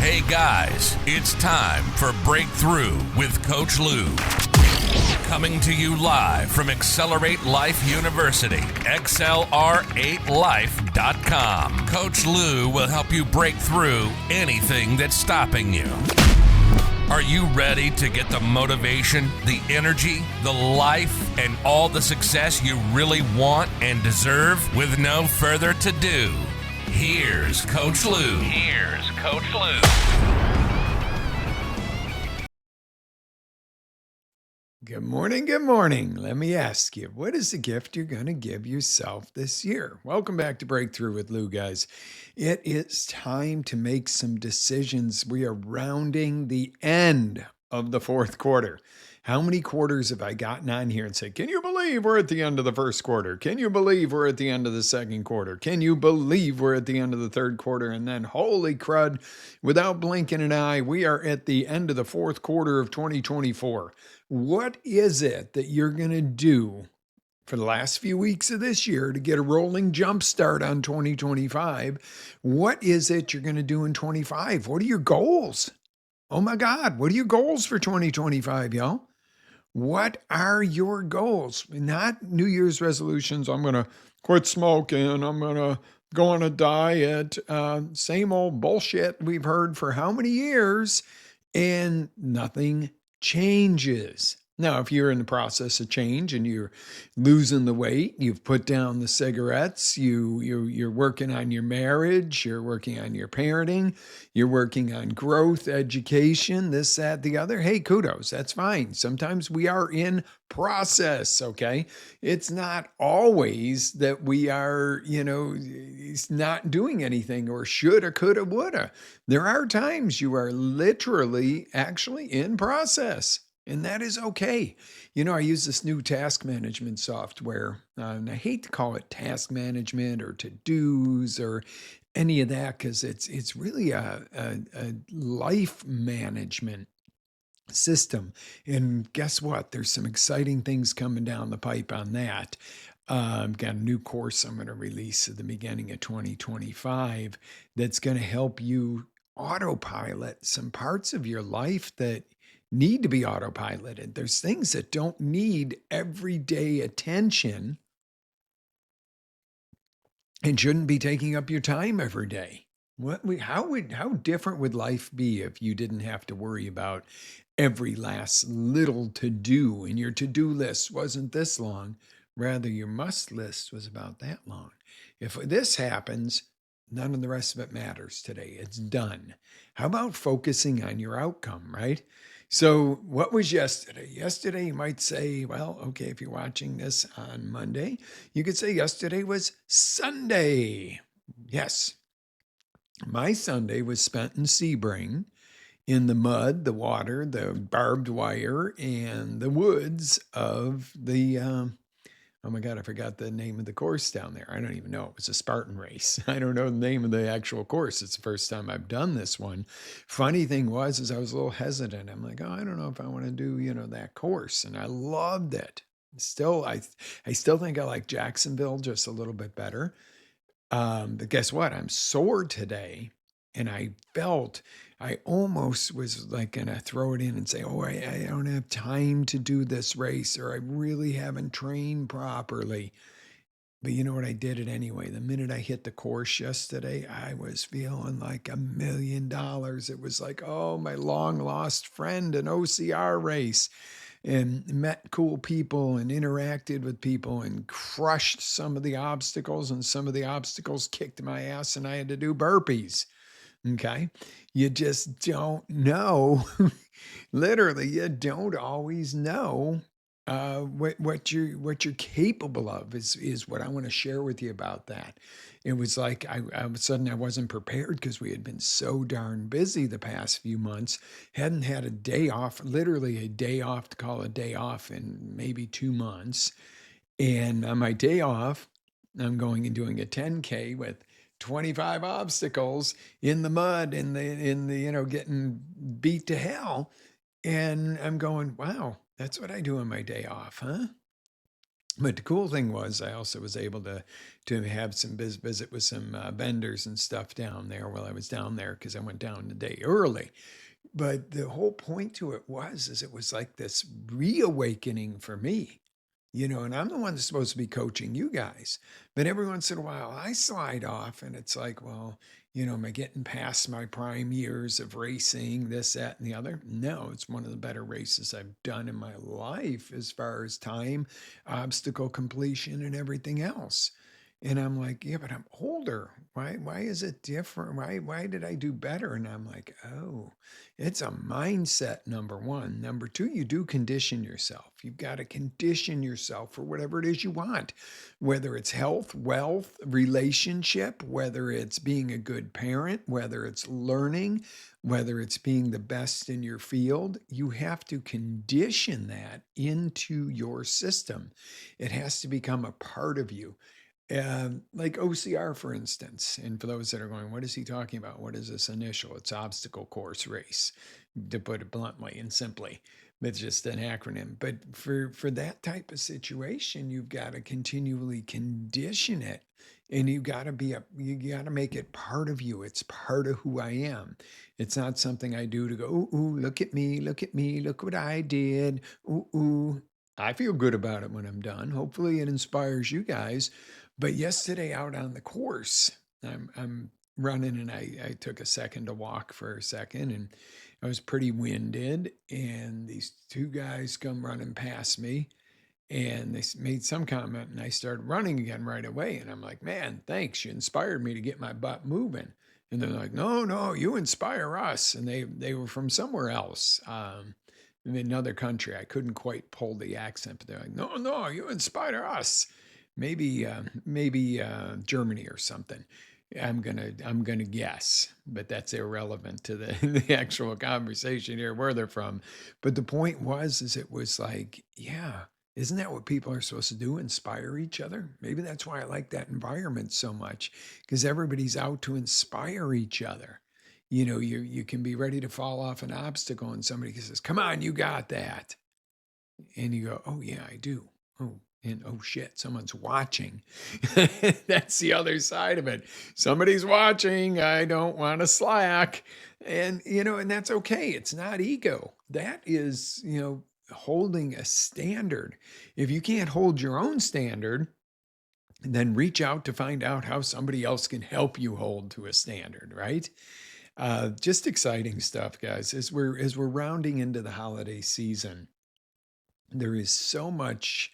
Hey guys, it's time for Breakthrough with Coach Lew. Coming to you live from Accelerate Life University, XLR8Life.com. Coach Lew will help you break through anything that's stopping you. Are you ready to get the motivation, the energy, the life, and all the success you really want and deserve? With no further ado, here's Coach Lew. Here's Coach Lew. Good morning, good morning. Let me ask you, what is the gift you're going to give yourself this year? Welcome back to Breakthrough with Lew, guys. It is time to make some decisions. We are rounding the end of the fourth quarter. How many quarters have I gotten on here and said, can you believe we're at the end of the first quarter? Can you believe we're at the end of the second quarter? Can you believe we're at the end of the third quarter? And then, holy crud, without blinking an eye, we are at the end of the fourth quarter of 2024. What is it that you're going to do for the last few weeks of this year to get a rolling jump start on 2025? What is it you're going to do in 25? What are your goals? Oh my God, what are your goals for 2025, y'all? What are your goals? Not New Year's resolutions. I'm going to quit smoking. I'm going to go on a diet. Same old bullshit we've heard for how many years, and nothing changes. Now, if you're in the process of change and you're losing the weight, you've put down the cigarettes, you're working on your marriage, you're working on your parenting, you're working on growth, education, this, that, the other. Hey, kudos. That's fine. Sometimes we are in process, okay? It's not always that we are, not doing anything or shoulda, coulda, woulda. There are times you are literally actually in process. And that is okay. I use this new task management software, and I hate to call it task management or to-dos or any of that, because it's really a life management system. And guess what? There's some exciting things coming down the pipe on that. I've got a new course I'm going to release at the beginning of 2025 that's going to help you autopilot some parts of your life that need to be autopiloted. There's things that don't need everyday attention and shouldn't be taking up your time every day. How different would life be if you didn't have to worry about every last little to-do, and your to-do list wasn't this long, rather your must list was about that long. If this happens, none of the rest of it matters today. It's done. How about focusing on your outcome, right? So what was yesterday? Yesterday, you might say, well, okay, if you're watching this on Monday, you could say yesterday was Sunday. Yes. My Sunday was spent in Sebring, in the mud, the water, the barbed wire, and the woods of the, oh my God, I forgot the name of the course down there. I don't even know. It was a Spartan race. I don't know the name of the actual course. It's the first time I've done this one. Funny thing is I was a little hesitant. I'm like, oh, I don't know if I want to do, that course. And I loved it. Still, I still think I like Jacksonville just a little bit better. But guess what? I'm sore today. And I almost was like going to throw it in and say, oh, I don't have time to do this race, or I really haven't trained properly. But you know what? I did it anyway. The minute I hit the course yesterday, I was feeling like $1 million. It was like, oh, my long lost friend, an OCR race, and met cool people and interacted with people and crushed some of the obstacles, and some of the obstacles kicked my ass and I had to do burpees. Okay. You just don't know. Literally, you don't always know what you're capable of is what I want to share with you about that. It was like all of a sudden I wasn't prepared because we had been so darn busy the past few months. Hadn't had a day off, literally a day off to call a day off in maybe 2 months. And on my day off, I'm going and doing a 10K with 25 obstacles in the mud, in the getting beat to hell. And I'm going, wow, that's what I do on my day off, huh? But the cool thing was I also was able to have some visit with some vendors and stuff down there while I was down there because I went down the day early. But the whole point to it was is it was like this reawakening for me, and I'm the one that's supposed to be coaching you guys. But every once in a while I slide off and it's like, well, am I getting past my prime years of racing, this, that, and the other? No, it's one of the better races I've done in my life as far as time, obstacle completion, and everything else. And I'm like, yeah, but I'm older. Why is it different? Why did I do better? And I'm like, oh, it's a mindset, number one. Number two, you do condition yourself. You've got to condition yourself for whatever it is you want, whether it's health, wealth, relationship, whether it's being a good parent, whether it's learning, whether it's being the best in your field. You have to condition that into your system. It has to become a part of you. Like OCR, for instance. And for those that are going, what is he talking about? What is this initial? It's obstacle course race, to put it bluntly and simply. It's just an acronym. But for that type of situation, you've got to continually condition it. And you got to make it part of you. It's part of who I am. It's not something I do to go, ooh, look at me, look what I did. Ooh. I feel good about it when I'm done. Hopefully it inspires you guys. But yesterday out on the course, I'm running and I took a second to walk for a second and I was pretty winded. And these two guys come running past me and they made some comment and I started running again right away. And I'm like, man, thanks. You inspired me to get my butt moving. And they're like, no, you inspire us. And they were from somewhere else. In another country. I couldn't quite pull the accent, but they're like, no, you inspire us. Maybe Germany or something. I'm gonna guess, but that's irrelevant to the, the actual conversation here where they're from. But the point is it was like, yeah, isn't that what people are supposed to do? Inspire each other? Maybe that's why I like that environment so much, because everybody's out to inspire each other. You can be ready to fall off an obstacle and somebody says, come on, you got that. And you go, oh yeah, I do. Oh, and oh shit, someone's watching. That's the other side of it. Somebody's watching. I don't want to slack. And that's okay. It's not ego. That is, holding a standard. If you can't hold your own standard, then reach out to find out how somebody else can help you hold to a standard, right? Just exciting stuff, guys. As we're rounding into the holiday season, there is so much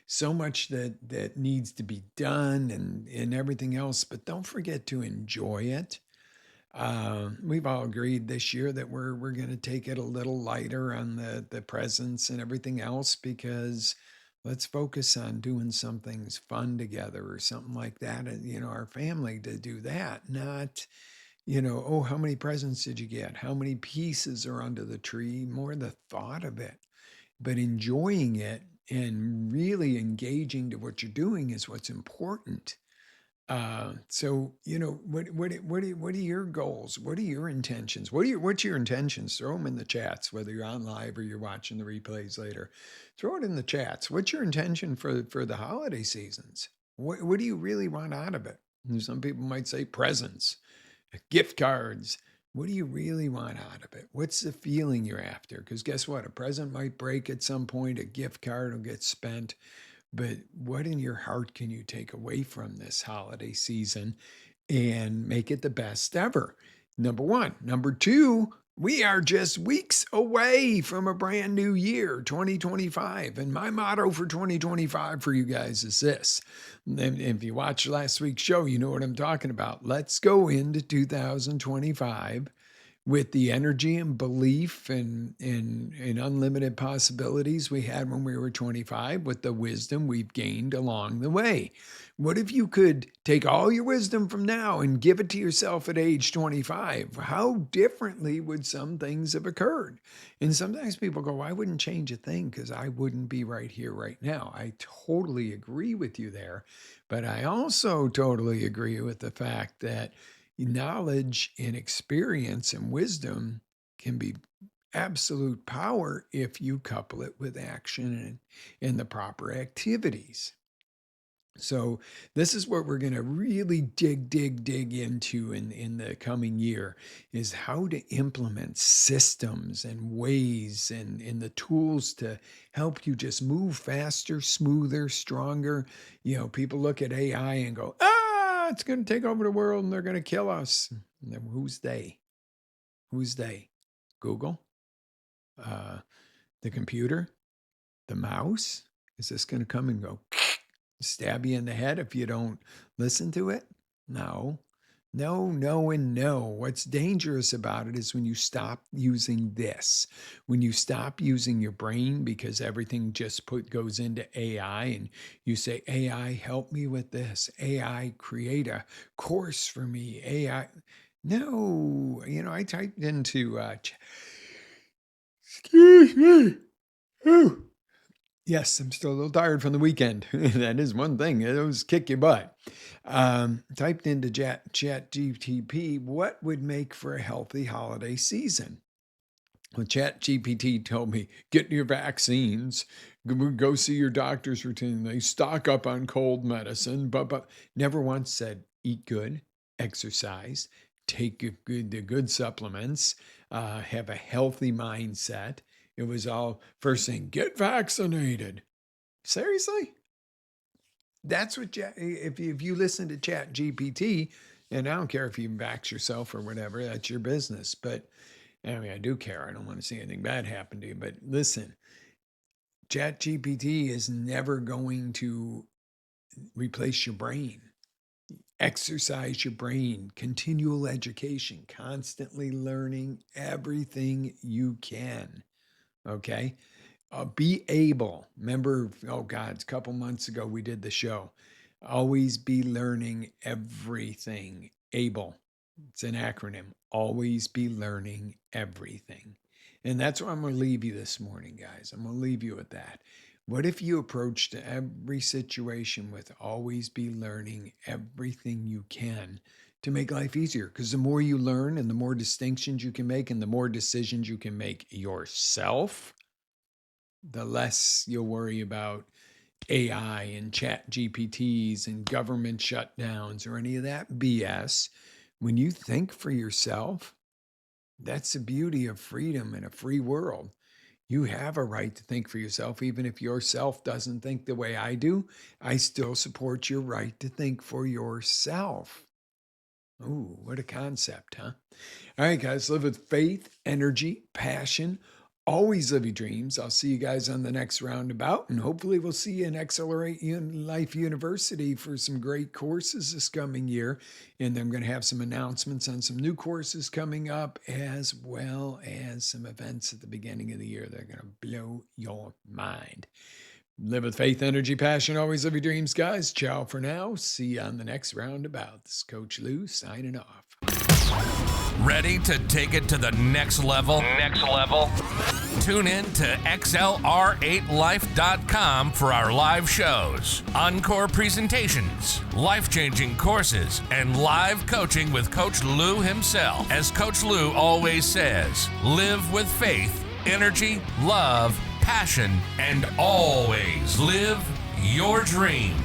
that needs to be done and everything else. But don't forget to enjoy it. We've all agreed this year that we're going to take it a little lighter on the presents and everything else because let's focus on doing some things fun together or something like that. And, our family to do that, not oh, how many presents did you get? How many pieces are under the tree? More the thought of it, but enjoying it and really engaging to what you're doing is what's important. So what are your goals? What are your intentions? What's your intentions? Throw them in the chats, whether you're on live or you're watching the replays later. Throw it in the chats. What's your intention for the holiday seasons? What do you really want out of it? And some people might say presents, gift cards. What do you really want out of it? What's the feeling you're after? Because guess what? A present might break at some point, a gift card will get spent. But what in your heart can you take away from this holiday season and make it the best ever? Number one. Number two, we are just weeks away from a brand new year, 2025. And my motto for 2025 for you guys is this. And if you watched last week's show, you know what I'm talking about. Let's go into 2025 with the energy and belief and unlimited possibilities we had when we were 25, with the wisdom we've gained along the way. What if you could take all your wisdom from now and give it to yourself at age 25? How differently would some things have occurred? And sometimes people go, I wouldn't change a thing because I wouldn't be right here, right now. I totally agree with you there. But I also totally agree with the fact that knowledge and experience and wisdom can be absolute power if you couple it with action and the proper activities. So this is what we're going to really dig into in the coming year, is how to implement systems and ways and the tools to help you just move faster, smoother, stronger. People look at AI and go, it's going to take over the world and they're going to kill us. And then who's they? Who's they? Google? The computer? The mouse? Is this going to come and go stab you in the head if you don't listen to it? No. What's dangerous about it is when you stop using this, when you stop using your brain because everything just goes into AI and you say, AI, help me with this. AI, create a course for me. AI. No, I typed into, excuse me. Ooh. Yes, I'm still a little tired from the weekend. That is one thing. Those kick your butt. Typed into Chat GPT, what would make for a healthy holiday season? Well, Chat GPT told me, get your vaccines, go see your doctors routinely, stock up on cold medicine, but never once said, eat good, exercise, take the good supplements, have a healthy mindset. It was all first thing, get vaccinated. Seriously? That's what, if you listen to Chat GPT, and I don't care if you vax yourself or whatever, that's your business. But I mean, I do care. I don't want to see anything bad happen to you. But listen, Chat GPT is never going to replace your brain. Exercise your brain, continual education, constantly learning everything you can. Okay. Be able. Remember, it's a couple months ago we did the show. Always be learning everything. ABLE. It's an acronym. Always be learning everything. And that's where I'm going to leave you this morning, guys. I'm going to leave you with that. What if you approached every situation with always be learning everything you can to make life easier? Because the more you learn and the more distinctions you can make and the more decisions you can make yourself, the less you'll worry about AI and Chat GPTs and government shutdowns or any of that BS. When you think for yourself, that's the beauty of freedom in a free world. You have a right to think for yourself. Even if yourself doesn't think the way I do, I still support your right to think for yourself. Ooh, what a concept, huh? All right, guys, live with faith, energy, passion. Always live your dreams. I'll see you guys on the next roundabout, and hopefully we'll see you in Accelerate Life University for some great courses this coming year. And I'm going to have some announcements on some new courses coming up, as well as some events at the beginning of the year that are going to blow your mind. Live with faith, energy, passion. Always live your dreams, guys. Ciao for now. See you on the next roundabout. This is Coach Lew signing off. Ready to take it to the next level? Next level? Tune in to XLR8Life.com for our live shows, encore presentations, life-changing courses, and live coaching with Coach Lew himself. As Coach Lew always says, live with faith, energy, love, passion, and always live your dreams.